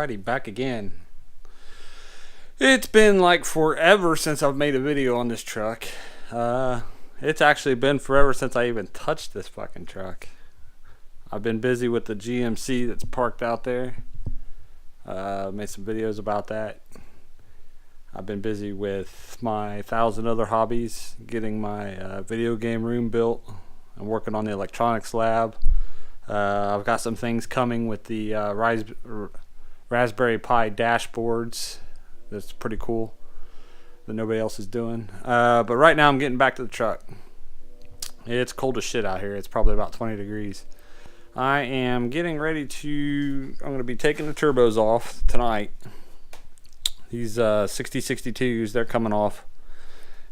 Alrighty, back again. It's been like forever since I've made a video on this truck. It's actually been forever since I even touched this fucking truck. I've been busy with the GMC that's parked out there. Made some videos about that. I've been busy with my 1,000 other hobbies, getting my video game room built. I'm working on the electronics lab. I've got some things coming with the Raspberry Pi dashboards. That's pretty cool that nobody else is doing. But right now I'm getting back to the truck. It's cold as shit out here. It's probably about 20 degrees. I am getting ready to, I'm going to be taking the turbos off tonight. These 6062s, they're coming off.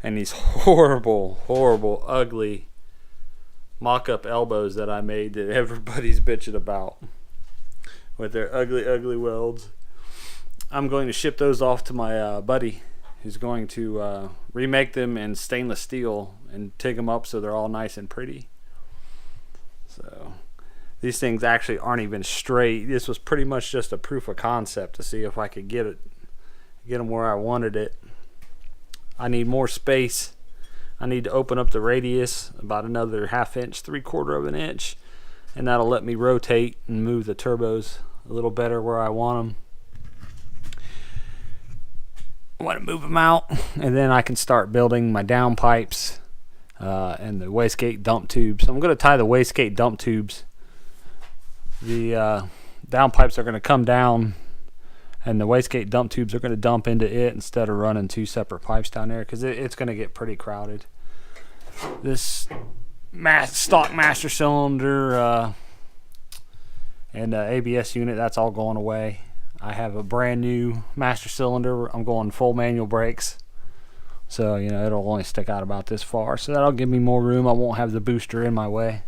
And these horrible, ugly mock-up elbows that I made that everybody's bitching about with their ugly welds. I'm going to ship those off to my buddy who's going to remake them in stainless steel and take them up so they're all nice and pretty. So these things actually aren't even straight. This was pretty much just a proof of concept to see if I could get them where I wanted it. I need more space. I need to open up the radius about another 1/2 inch, 3/4 of an inch, and that'll let me rotate and move the turbos a little better where I want them. I want to move them out, and then I can start building my down pipes and the wastegate dump tubes. I'm going to tie the wastegate dump tubes. The down pipes are going to come down, and the wastegate dump tubes are going to dump into it instead of running 2 separate pipes down there, because it's going to get pretty crowded. This stock master cylinder and ABS unit, that's all going away. I have a brand new master cylinder. I'm going full manual brakes, so it'll only stick out about this far, so that'll give me more room. I won't have the booster in my way.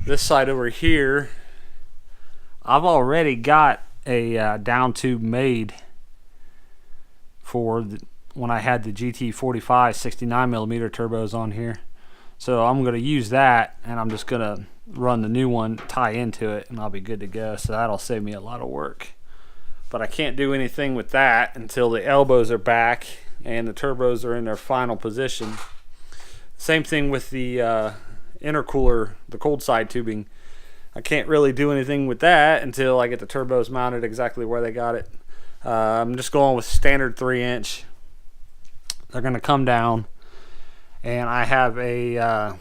This side over here, I've already got a down tube made for when I had the GT45 69mm turbos on here, so I'm going to use that, and I'm just going to run the new one, tie into it, and I'll be good to go. So that'll save me a lot of work. But I can't do anything with that until the elbows are back and the turbos are in their final position. Same thing with the intercooler, the cold side tubing. I can't really do anything with that until I get the turbos mounted exactly where they got it. I'm just going with standard 3-inch. They're going to come down, and I have an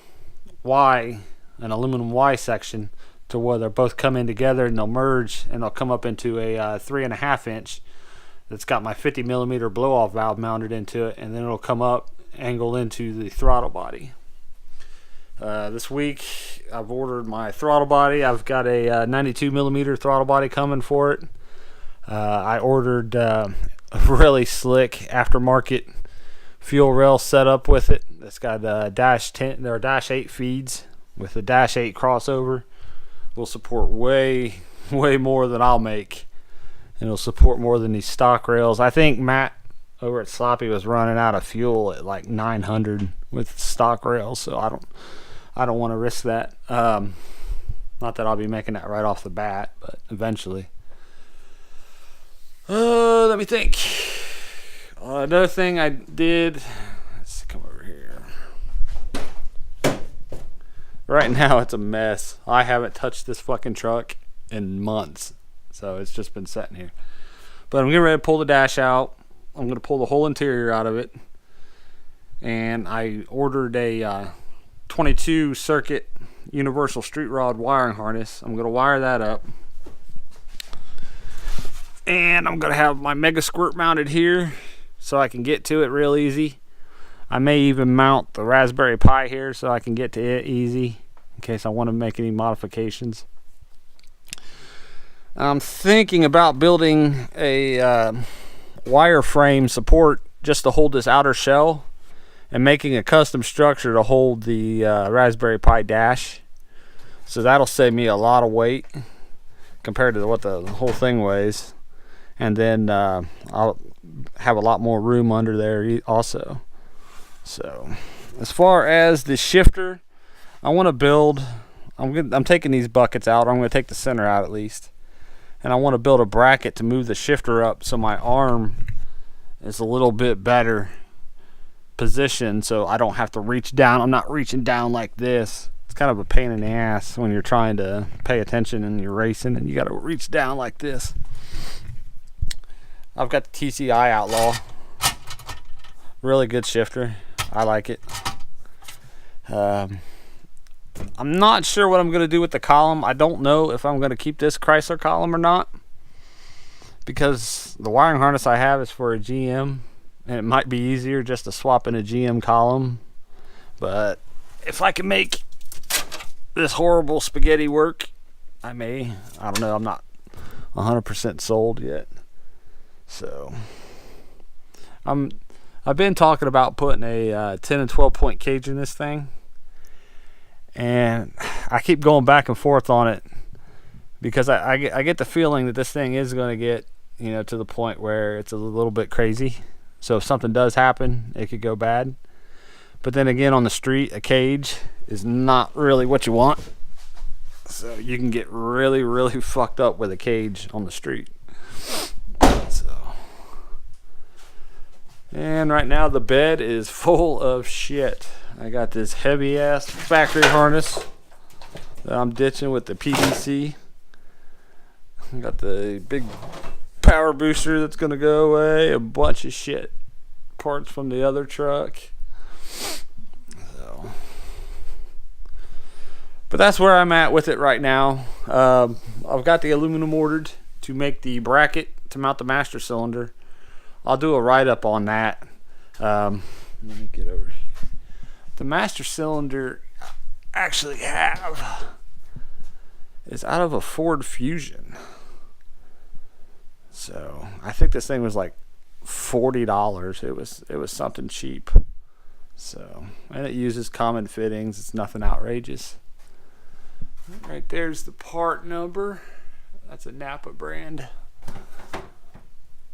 aluminum Y section to where they're both come in together, and they'll merge, and they'll come up into a 3.5 inch that's got my 50mm blow-off valve mounted into it, and then it'll come up, angle into the throttle body. This week I've ordered my throttle body. I've got a 92mm throttle body coming for it. I ordered a really slick aftermarket fuel rail setup with it. It's got dash 10 or dash 8 feeds with the dash 8 crossover. Will support way more than I'll make, and it'll support more than these stock rails. I think Matt over at Sloppy was running out of fuel at like 900 with stock rails, so I don't want to risk that. Not that I'll be making that right off the bat, but eventually. Let me think. Another thing I did, let's come over here. Right now it's a mess. I haven't touched this fucking truck in months, so it's just been sitting here. But I'm getting ready to pull the dash out. I'm going to pull the whole interior out of it, and I ordered a 22 circuit universal street rod wiring harness. I'm going to wire that up, and I'm going to have my Mega Squirt mounted here so I can get to it real easy. I may even mount the Raspberry Pi here so I can get to it easy in case I want to make any modifications. I'm thinking about building a wireframe support just to hold this outer shell, and making a custom structure to hold the Raspberry Pi dash. So that'll save me a lot of weight compared to what the whole thing weighs. And then I'll have a lot more room under there also. So as far as the shifter, I want to build, I'm taking these buckets out. I'm going to take the center out at least. and I want to build a bracket to move the shifter up so my arm is a little bit better positioned, so I don't have to reach down. I'm not reaching down like this. It's kind of a pain in the ass when you're trying to pay attention and you're racing and you got to reach down like this. I've got the TCI Outlaw. Really good shifter. I like it. I'm not sure what I'm going to do with the column. I don't know if I'm going to keep this Chrysler column or not, because the wiring harness I have is for a GM, and it might be easier just to swap in a GM column. But if I can make this horrible spaghetti work, I may. I don't know. I'm not 100% sold yet. So I've been talking about putting a 10 and 12 point cage in this thing, and I keep going back and forth on it because I get the feeling that this thing is going to get, to the point where it's a little bit crazy. So if something does happen, it could go bad. But then again, on the street, a cage is not really what you want. So you can get really, really fucked up with a cage on the street. And right now the bed is full of shit. I got this heavy ass factory harness that I'm ditching with the PVC. I got the big power booster that's gonna go away, a bunch of shit, parts from the other truck. So, but that's where I'm at with it right now. I've got the aluminum ordered to make the bracket to mount the master cylinder. I'll do a write-up on that. Let me get over here. The master cylinder I actually have is out of a Ford Fusion. So I think this thing was like $40. It was something cheap. So, and it uses common fittings. It's nothing outrageous. Right there's the part number. That's a Napa brand.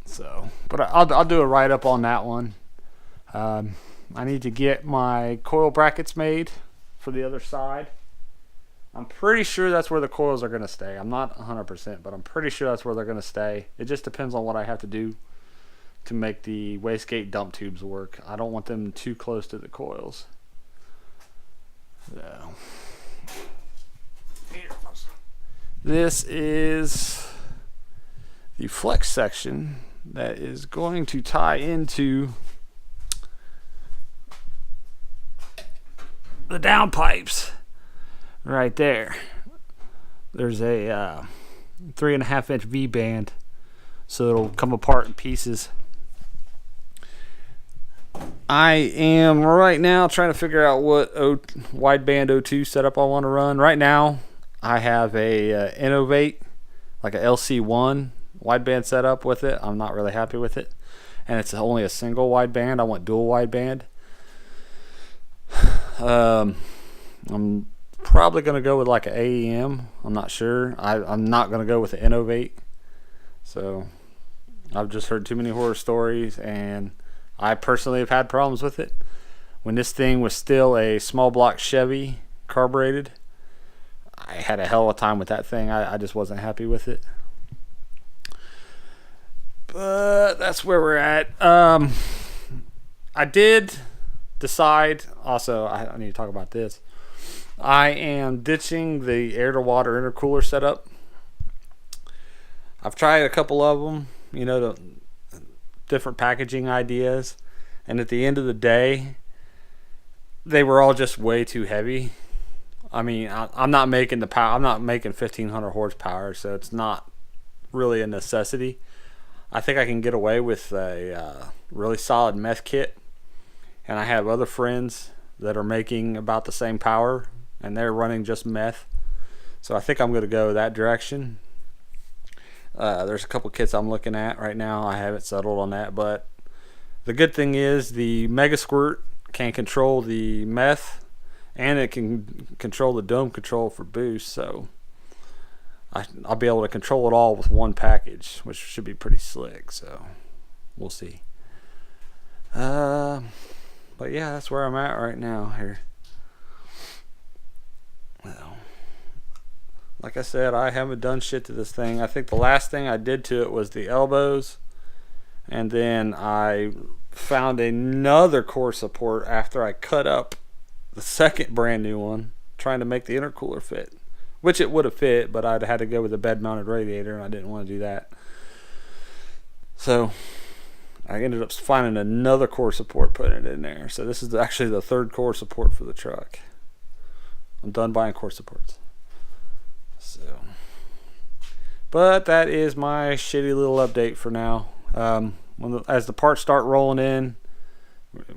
So, but I'll do a write-up on that one. I need to get my coil brackets made for the other side. I'm pretty sure that's where the coils are going to stay. I'm not 100%, but I'm pretty sure that's where they're going to stay. It just depends on what I have to do to make the wastegate dump tubes work. I don't want them too close to the coils. So, this is the flex section that is going to tie into the down pipes right there. There's a 3.5 inch V band, so it'll come apart in pieces. I am right now trying to figure out what wideband O2 setup I want to run. Right now I have a Innovate, like a LC1 wideband setup with it. I'm not really happy with it, and it's only a single wideband. I want dual wideband. I'm probably going to go with like an AEM. I'm not sure. I'm not going to go with the Innovate. So I've just heard too many horror stories, and I personally have had problems with it. When this thing was still a small block Chevy carbureted, I had a hell of a time with that thing. I just wasn't happy with it. But that's where we're at. I did decide, also, I need to talk about this. I am ditching the air to water intercooler setup. I've tried a couple of them, the different packaging ideas, and at the end of the day, they were all just way too heavy. I mean, I'm not making the power. I'm not making 1,500 horsepower, so it's not really a necessity. I think I can get away with a really solid meth kit, and I have other friends that are making about the same power, and they're running just meth. So I think I'm going to go that direction. There's a couple kits I'm looking at right now. I haven't settled on that, but the good thing is the Mega Squirt can control the meth, and it can control the dome control for boost. So I'll be able to control it all with one package, which should be pretty slick. So we'll see. But yeah, that's where I'm at right now here. Well, like I said, I haven't done shit to this thing. I think the last thing I did to it was the elbows, and then I found another core support after I cut up the second brand new one, trying to make the intercooler fit, which it would have fit, but I'd had to go with a bed mounted radiator, and I didn't want to do that. So I ended up finding another core support, putting it in there. So this is actually the third core support for the truck. I'm done buying core supports. So, but that is my shitty little update for now. As the parts start rolling in,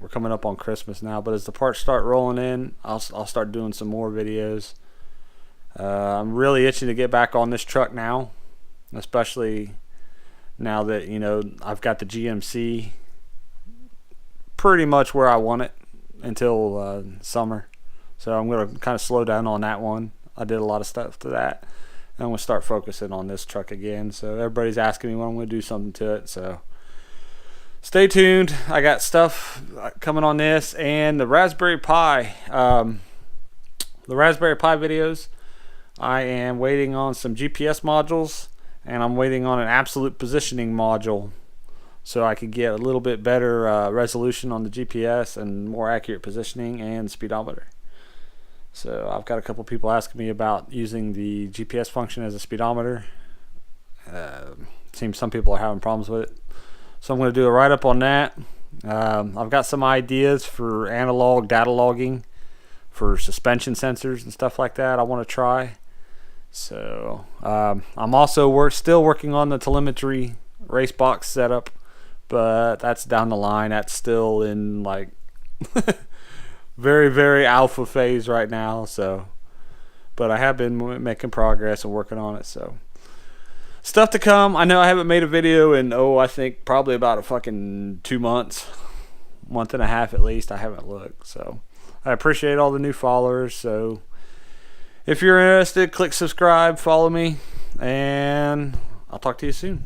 we're coming up on Christmas now, but as the parts start rolling in, I'll start doing some more videos. I'm really itching to get back on this truck now, especially now that, you know, I've got the GMC pretty much where I want it until summer. So I'm going to kind of slow down on that one. I did a lot of stuff to that, and I'm going to start focusing on this truck again. So everybody's asking me when I'm going to do something to it, so stay tuned. I got stuff coming on this and the Raspberry Pi. The Raspberry Pi videos, I am waiting on some GPS modules, and I'm waiting on an absolute positioning module so I could get a little bit better resolution on the GPS and more accurate positioning and speedometer. So I've got a couple people asking me about using the GPS function as a speedometer. Seems some people are having problems with it. So I'm going to do a write-up on that. I've got some ideas for analog data logging for suspension sensors and stuff like that I want to try. So I'm also still working on the telemetry race box setup, but that's down the line. That's still in like very, very alpha phase right now. So, but I have been making progress and working on it. So stuff to come. I know I haven't made a video in, I think probably about a fucking 2 months, month and a half at least. I haven't looked. So I appreciate all the new followers. So if you're interested, click subscribe, follow me, and I'll talk to you soon.